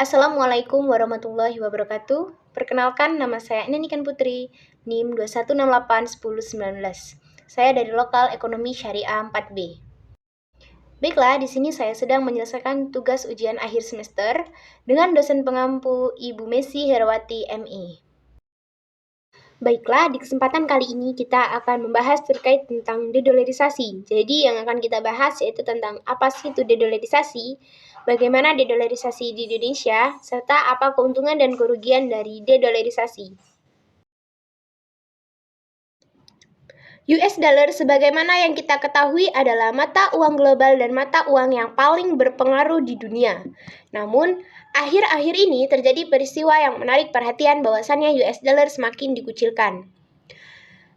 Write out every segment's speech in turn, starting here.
Assalamualaikum warahmatullahi wabarakatuh. Perkenalkan, nama saya Nenikan Putri, NIM 21681019. Saya dari Lokal Ekonomi Syariah 4B. Baiklah, di sini saya sedang menyelesaikan tugas ujian akhir semester dengan dosen pengampu Ibu Messi Herawati ME. Baiklah, di kesempatan kali ini kita akan membahas terkait tentang dedolarisasi. Jadi yang akan kita bahas yaitu tentang apa sih itu dedolarisasi, bagaimana dedolarisasi di Indonesia, serta apa keuntungan dan kerugian dari dedolarisasi. US dollar sebagaimana yang kita ketahui adalah mata uang global dan mata uang yang paling berpengaruh di dunia. Namun, akhir-akhir ini terjadi peristiwa yang menarik perhatian bahwasannya US dollar semakin dikucilkan.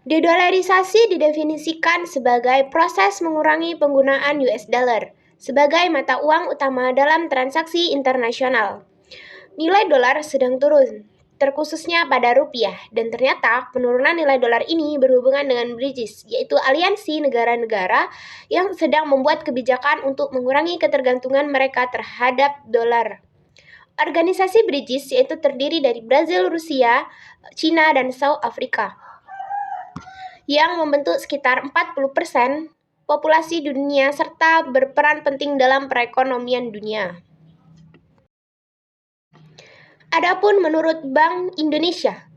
Dedolarisasi didefinisikan sebagai proses mengurangi penggunaan US dollar sebagai mata uang utama dalam transaksi internasional. Nilai dolar sedang turun, terkhususnya pada rupiah, dan ternyata penurunan nilai dolar ini berhubungan dengan BRICS, yaitu aliansi negara-negara yang sedang membuat kebijakan untuk mengurangi ketergantungan mereka terhadap dolar. Organisasi BRICS yaitu terdiri dari Brazil, Rusia, China, dan South Africa, yang membentuk sekitar 40% populasi dunia serta berperan penting dalam perekonomian dunia. Adapun menurut Bank Indonesia,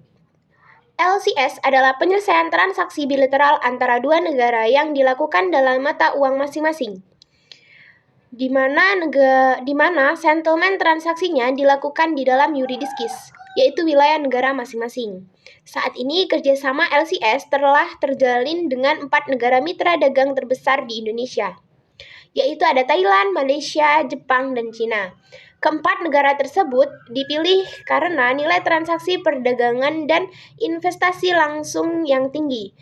LCS adalah penyelesaian transaksi bilateral antara dua negara yang dilakukan dalam mata uang masing-masing, di mana settlement transaksinya dilakukan di dalam yuridis, yaitu wilayah negara masing-masing. Saat ini kerjasama LCS telah terjalin dengan 4 negara mitra dagang terbesar di Indonesia, yaitu ada Thailand, Malaysia, Jepang, dan Cina. Keempat negara tersebut dipilih karena nilai transaksi perdagangan dan investasi langsung yang tinggi.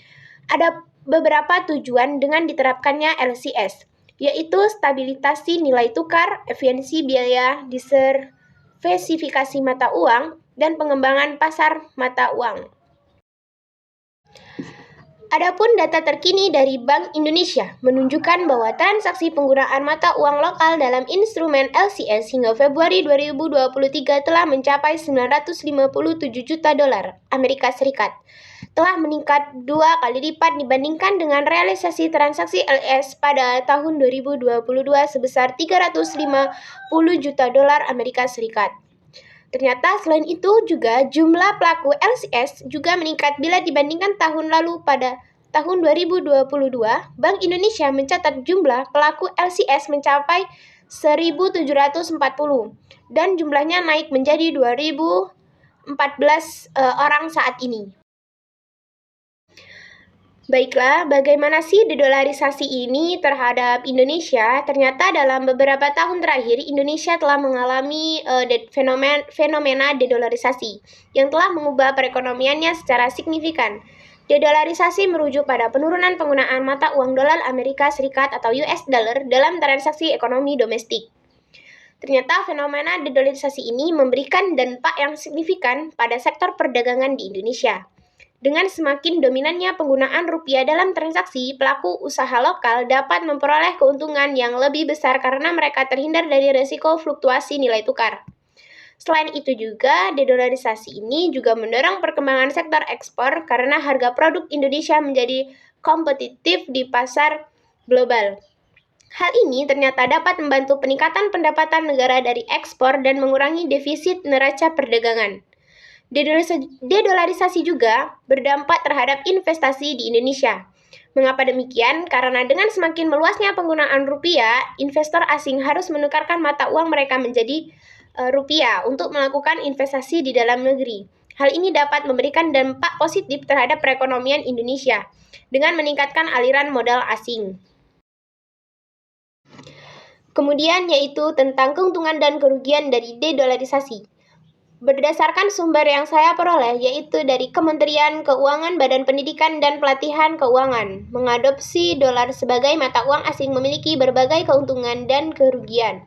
Ada beberapa tujuan dengan diterapkannya LCS, yaitu stabilisasi nilai tukar, efisiensi biaya, diversifikasi mata uang, dan pengembangan pasar mata uang. Adapun data terkini dari Bank Indonesia menunjukkan bahwa transaksi penggunaan mata uang lokal dalam instrumen LCS hingga Februari 2023 telah mencapai 957 juta dolar Amerika Serikat, telah meningkat 2 kali lipat dibandingkan dengan realisasi transaksi LCS pada tahun 2022 sebesar 350 juta dolar Amerika Serikat. Ternyata selain itu juga jumlah pelaku LCS juga meningkat bila dibandingkan tahun lalu. Pada tahun 2022, Bank Indonesia mencatat jumlah pelaku LCS mencapai 1.740 dan jumlahnya naik menjadi 2.014 orang saat ini. Baiklah, bagaimana sih dedolarisasi ini terhadap Indonesia? Ternyata dalam beberapa tahun terakhir, Indonesia telah mengalami fenomena dedolarisasi yang telah mengubah perekonomiannya secara signifikan. Dedolarisasi merujuk pada penurunan penggunaan mata uang dolar Amerika Serikat atau US dollar dalam transaksi ekonomi domestik. Ternyata fenomena dedolarisasi ini memberikan dampak yang signifikan pada sektor perdagangan di Indonesia. Dengan semakin dominannya penggunaan rupiah dalam transaksi, pelaku usaha lokal dapat memperoleh keuntungan yang lebih besar karena mereka terhindar dari risiko fluktuasi nilai tukar. Selain itu juga, dedolarisasi ini juga mendorong perkembangan sektor ekspor karena harga produk Indonesia menjadi kompetitif di pasar global. Hal ini ternyata dapat membantu peningkatan pendapatan negara dari ekspor dan mengurangi defisit neraca perdagangan. Dedolarisasi juga berdampak terhadap investasi di Indonesia. Mengapa demikian? Karena dengan semakin meluasnya penggunaan rupiah, investor asing harus menukarkan mata uang mereka menjadi rupiah untuk melakukan investasi di dalam negeri. Hal ini dapat memberikan dampak positif terhadap perekonomian Indonesia dengan meningkatkan aliran modal asing. Kemudian yaitu tentang keuntungan dan kerugian dari dedolarisasi. Berdasarkan sumber yang saya peroleh, yaitu dari Kementerian Keuangan, Badan Pendidikan dan Pelatihan Keuangan, mengadopsi dolar sebagai mata uang asing memiliki berbagai keuntungan dan kerugian.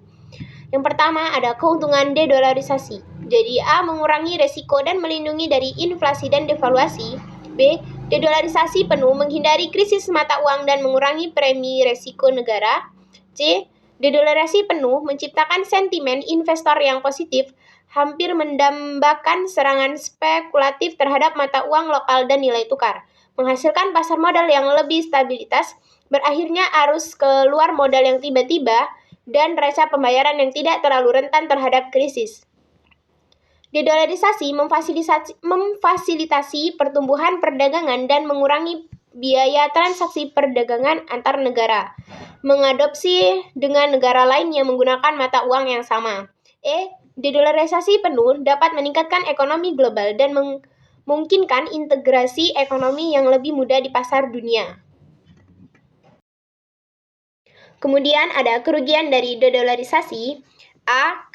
Yang pertama ada keuntungan dedolarisasi. Jadi A. Mengurangi resiko dan melindungi dari inflasi dan devaluasi. B. Dedolarisasi penuh menghindari krisis mata uang dan mengurangi premi resiko negara. C. Dedolarisasi penuh menciptakan sentimen investor yang positif, hampir mendambakan serangan spekulatif terhadap mata uang lokal dan nilai tukar, menghasilkan pasar modal yang lebih stabilitas, berakhirnya arus keluar modal yang tiba-tiba, dan neraca pembayaran yang tidak terlalu rentan terhadap krisis. Dedolarisasi memfasilitasi pertumbuhan perdagangan dan mengurangi biaya transaksi perdagangan antar negara. Mengadopsi dengan negara lain yang menggunakan mata uang yang sama. Dedolarisasi penuh dapat meningkatkan ekonomi global dan memungkinkan integrasi ekonomi yang lebih mudah di pasar dunia. Kemudian ada kerugian dari dedolarisasi.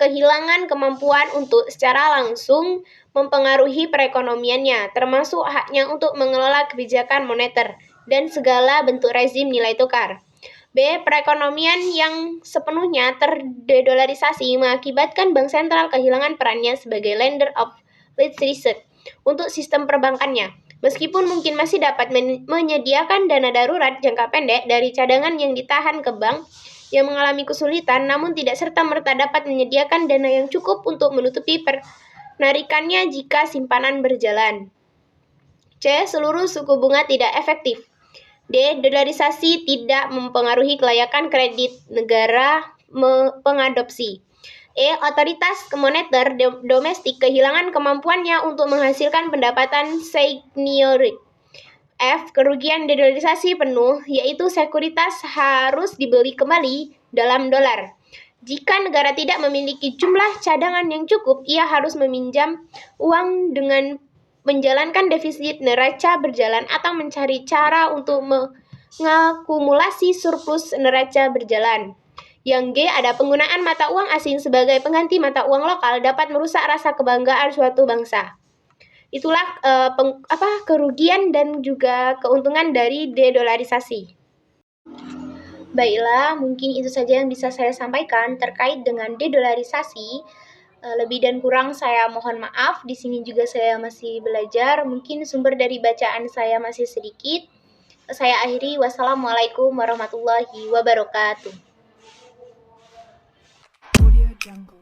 Kehilangan kemampuan untuk secara langsung mempengaruhi perekonomiannya, termasuk haknya untuk mengelola kebijakan moneter dan segala bentuk rezim nilai tukar. Perekonomian yang sepenuhnya terdedolarisasi mengakibatkan bank sentral kehilangan perannya sebagai lender of last resort untuk sistem perbankannya. Meskipun mungkin masih dapat menyediakan dana darurat jangka pendek dari cadangan yang ditahan ke bank yang mengalami kesulitan, namun tidak serta-merta dapat menyediakan dana yang cukup untuk menutupi penarikannya jika simpanan berjalan. Seluruh suku bunga tidak efektif. Dolarisasi tidak mempengaruhi kelayakan kredit negara pengadopsi. Otoritas moneter domestik kehilangan kemampuannya untuk menghasilkan pendapatan seigniory. Kerugian dedolarisasi penuh, yaitu sekuritas harus dibeli kembali dalam dolar. Jika negara tidak memiliki jumlah cadangan yang cukup, ia harus meminjam uang dengan menjalankan defisit neraca berjalan atau mencari cara untuk mengakumulasi surplus neraca berjalan. Yang ada penggunaan mata uang asing sebagai pengganti mata uang lokal dapat merusak rasa kebanggaan suatu bangsa. Itulah kerugian dan juga keuntungan dari dedolarisasi. Baiklah, mungkin itu saja yang bisa saya sampaikan terkait dengan dedolarisasi. Lebih dan kurang saya mohon maaf. Di sini juga saya masih belajar. Mungkin sumber dari bacaan saya masih sedikit. Saya akhiri. Wassalamualaikum warahmatullahi wabarakatuh. Audio Jungle.